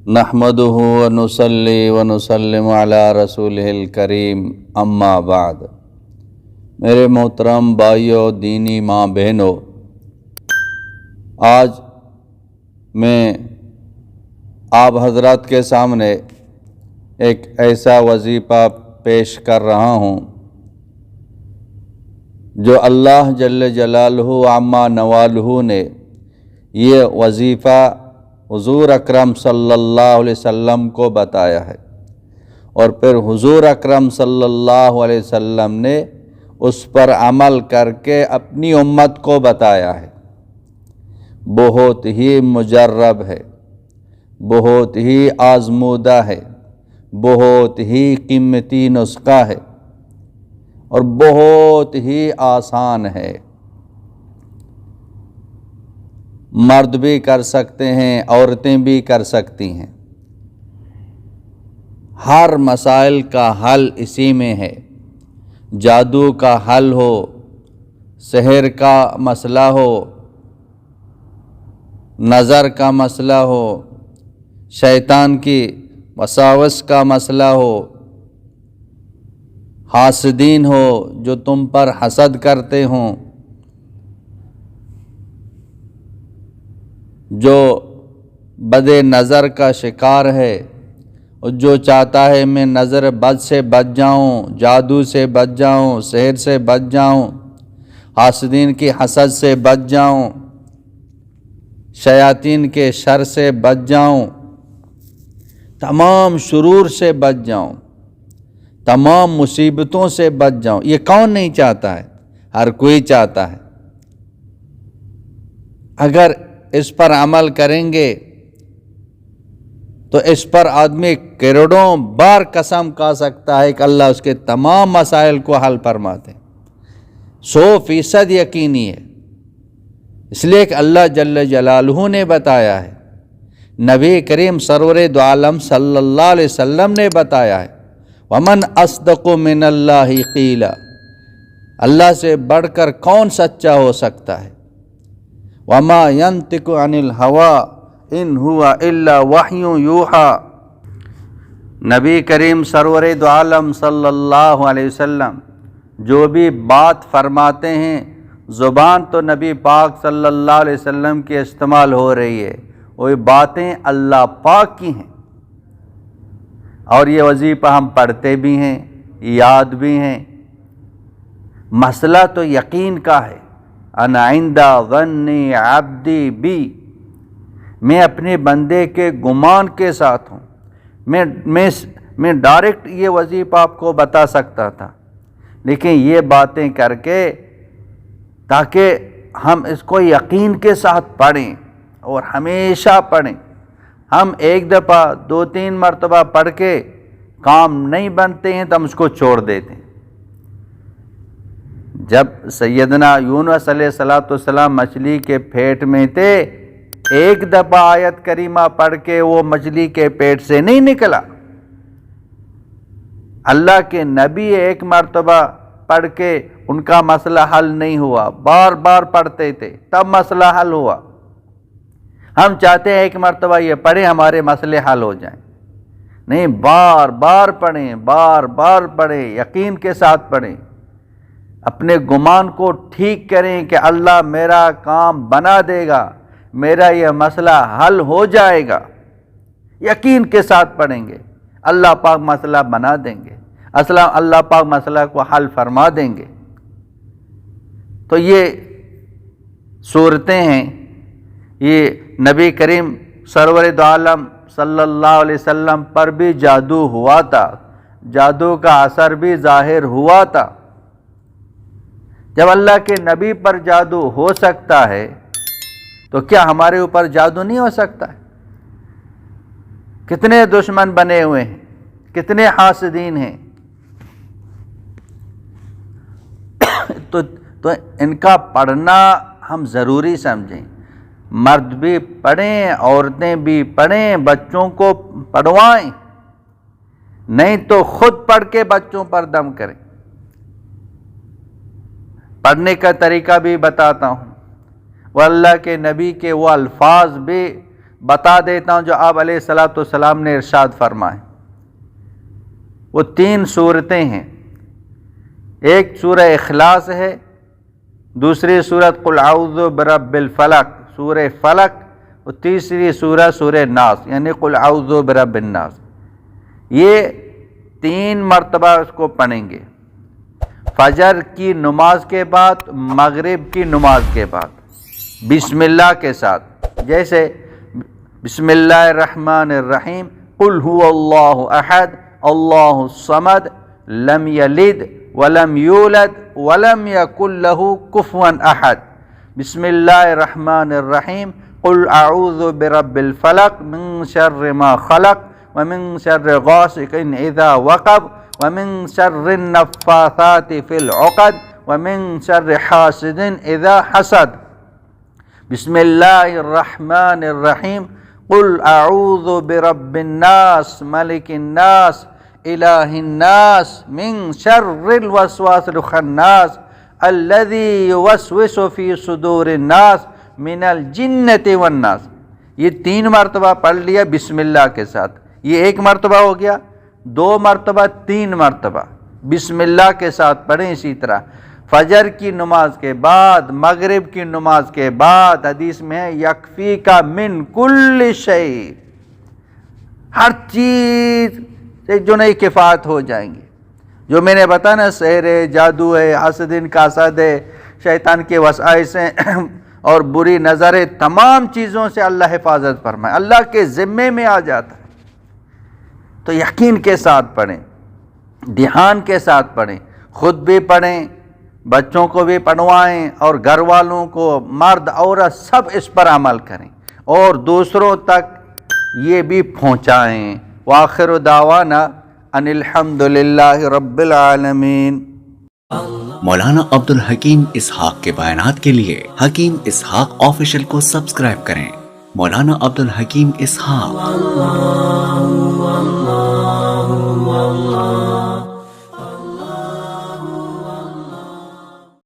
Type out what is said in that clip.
نحمدہ ونصلی ونسلم علی رسولہ الکریم اما بعد۔ میرے محترم بھائیوں، دینی ماں بہنوں، آج میں آپ حضرات کے سامنے ایک ایسا وظیفہ پیش کر رہا ہوں جو اللہ جل جلالہ عما نوالہ نے یہ وظیفہ حضور اکرم صلی اللہ علیہ وسلم کو بتایا ہے، اور پھر حضور اکرم صلی اللہ علیہ وسلم نے اس پر عمل کر کے اپنی امت کو بتایا ہے۔ بہت ہی مجرب ہے، بہت ہی آزمودہ ہے، بہت ہی قیمتی نسخہ ہے اور بہت ہی آسان ہے۔ مرد بھی کر سکتے ہیں، عورتیں بھی کر سکتی ہیں۔ ہر مسائل کا حل اسی میں ہے۔ جادو کا حل ہو، سحر کا مسئلہ ہو، نظر کا مسئلہ ہو، شیطان کی وساوس کا مسئلہ ہو، حاسدین ہو جو تم پر حسد کرتے ہوں، جو بد نظر کا شکار ہے اور جو چاہتا ہے میں نظر بد سے بچ جاؤں، جادو سے بچ جاؤں، سحر سے بچ جاؤں، حاسدین کی حسد سے بچ جاؤں، شیاطین کے شر سے بچ جاؤں، تمام شرور سے بچ جاؤں، تمام مصیبتوں سے بچ جاؤں، یہ کون نہیں چاہتا ہے؟ ہر کوئی چاہتا ہے۔ اگر اس پر عمل کریں گے تو اس پر آدمی کروڑوں بار قسم کھا سکتا ہے کہ اللہ اس کے تمام مسائل کو حل فرماتے ہیں۔ 100% یقینی ہے، اس لیے کہ اللہ جل جلالہ نے بتایا ہے، نبی کریم سرور دو عالم صلی اللہ علیہ وسلم نے بتایا ہے۔ وَمَنْ أَصْدَقُ مِنَ اللَّهِ قِيلًا، اللہ سے بڑھ کر کون سچا ہو سکتا ہے؟ وَمَا يَنْطِقُ عَنِ الْهَوَىٰ إِنْ هُوَ إِلَّا وَحْيٌ يُوحَىٰ، نبی کریم سرور دو عالم صلی اللہ علیہ وسلم جو بھی بات فرماتے ہیں، زبان تو نبی پاک صلی اللہ علیہ وسلم کی استعمال ہو رہی ہے، وہ باتیں اللہ پاک کی ہیں، اور یہ وظیفہ ہم پڑھتے بھی ہیں، یاد بھی ہیں۔ مسئلہ تو یقین کا ہے، انا عند ظن عبدی بی، میں اپنے بندے کے گمان کے ساتھ ہوں۔ میں ڈائریکٹ یہ وظیفہ آپ کو بتا سکتا تھا، لیکن یہ باتیں کر کے تاکہ ہم اس کو یقین کے ساتھ پڑھیں اور ہمیشہ پڑھیں۔ ہم ایک دفعہ 2-3 مرتبہ پڑھ کے کام نہیں بنتے ہیں تو ہم اس کو چھوڑ دیتے ہیں۔ جب سیدنا یونس علیہ السلام مچھلی کے پیٹ میں تھے، ایک دفعہ آیت کریمہ پڑھ کے وہ مچھلی کے پیٹ سے نہیں نکلا۔ اللہ کے نبی ایک مرتبہ پڑھ کے ان کا مسئلہ حل نہیں ہوا، بار بار پڑھتے تھے تب مسئلہ حل ہوا۔ ہم چاہتے ہیں ایک مرتبہ یہ پڑھیں ہمارے مسئلے حل ہو جائیں، نہیں، بار بار پڑھیں، بار بار پڑھیں، یقین کے ساتھ پڑھیں، اپنے گمان کو ٹھیک کریں کہ اللہ میرا کام بنا دے گا، میرا یہ مسئلہ حل ہو جائے گا۔ یقین کے ساتھ پڑھیں گے، اللہ پاک مسئلہ بنا دیں گے، اللہ پاک مسئلہ کو حل فرما دیں گے۔ تو یہ صورتیں ہیں، یہ نبی کریم سرور دو عالم صلی اللہ علیہ وسلم پر بھی جادو ہوا تھا، جادو کا اثر بھی ظاہر ہوا تھا۔ جب اللہ کے نبی پر جادو ہو سکتا ہے تو کیا ہمارے اوپر جادو نہیں ہو سکتا ہے؟ کتنے دشمن بنے ہوئے ہیں، کتنے حاسدین ہیں، تو ان کا پڑھنا ہم ضروری سمجھیں۔ مرد بھی پڑھیں، عورتیں بھی پڑھیں، بچوں کو پڑھوائیں، نہیں تو خود پڑھ کے بچوں پر دم کریں۔ پڑھنے کا طریقہ بھی بتاتا ہوں، وہ اللہ کے نبی کے وہ الفاظ بھی بتا دیتا ہوں جو آپ علیہ الصلوۃ والسلام نے ارشاد فرمائے۔ وہ 3 صورتیں ہیں، ایک سورہ اخلاص ہے، دوسری سورت قل اعوذ برب الفلق سورہ فلق، اور تیسری سورہ ناس یعنی قل اعوذ برب الناس۔ یہ 3 مرتبہ اس کو پڑھیں گے، فجر کی نماز کے بعد، مغرب کی نماز کے بعد، بسم اللہ کے ساتھ، جیسے بسم اللہ الرحمن الرحیم، قل هو اللہ احد اللہ الصمد لم یلد ولم یولد ولم یکن له کفوا احد، بسم اللہ الرحمن الرحیم، قل اعوذ برب الفلق من شر ما خلق ومن شر غاسق اذا وقب ومن شر النفاثات في العقد ومن شر حاسد اذا حسد، بسم اللہ الرحمن الرحیم، قل اعوذ برب الناس ملک الناس الہ الناس من شر الوسواس الخناس الذي يوسوس في صدور الناس من الجنۃ والناس۔ یہ 3 مرتبہ پڑھ لیا بسم اللہ کے ساتھ، یہ 1 مرتبہ ہو گیا، 2 مرتبہ، 3 مرتبہ بسم اللہ کے ساتھ پڑھیں۔ اسی طرح فجر کی نماز کے بعد، مغرب کی نماز کے بعد، حدیث میں ہے یکفی کا من کل شیء، ہر چیز سے جو نہیں کفایت ہو جائیں گی۔ جو میں نے بتایا نا، سحر ہے، جادو ہے، حسد کا حسد ہے، شیطان کے وسائس ہیں اور بری نظریں، تمام چیزوں سے اللہ حفاظت فرمائے، اللہ کے ذمے میں آ جاتا ہے۔ تو یقین کے ساتھ پڑھیں، دھیان کے ساتھ پڑھیں، خود بھی پڑھیں، بچوں کو بھی پڑھوائیں، اور گھر والوں کو، مرد عورت سب اس پر عمل کریں اور دوسروں تک یہ بھی پہنچائیں۔ وآخر دعوانا ان الحمد للہ رب العالمین۔ مولانا عبدالحکیم اسحاق کے بیانات کے لیے حکیم اسحاق آفیشل کو سبسکرائب کریں۔ مولانا عبدالحکیم اسحاق۔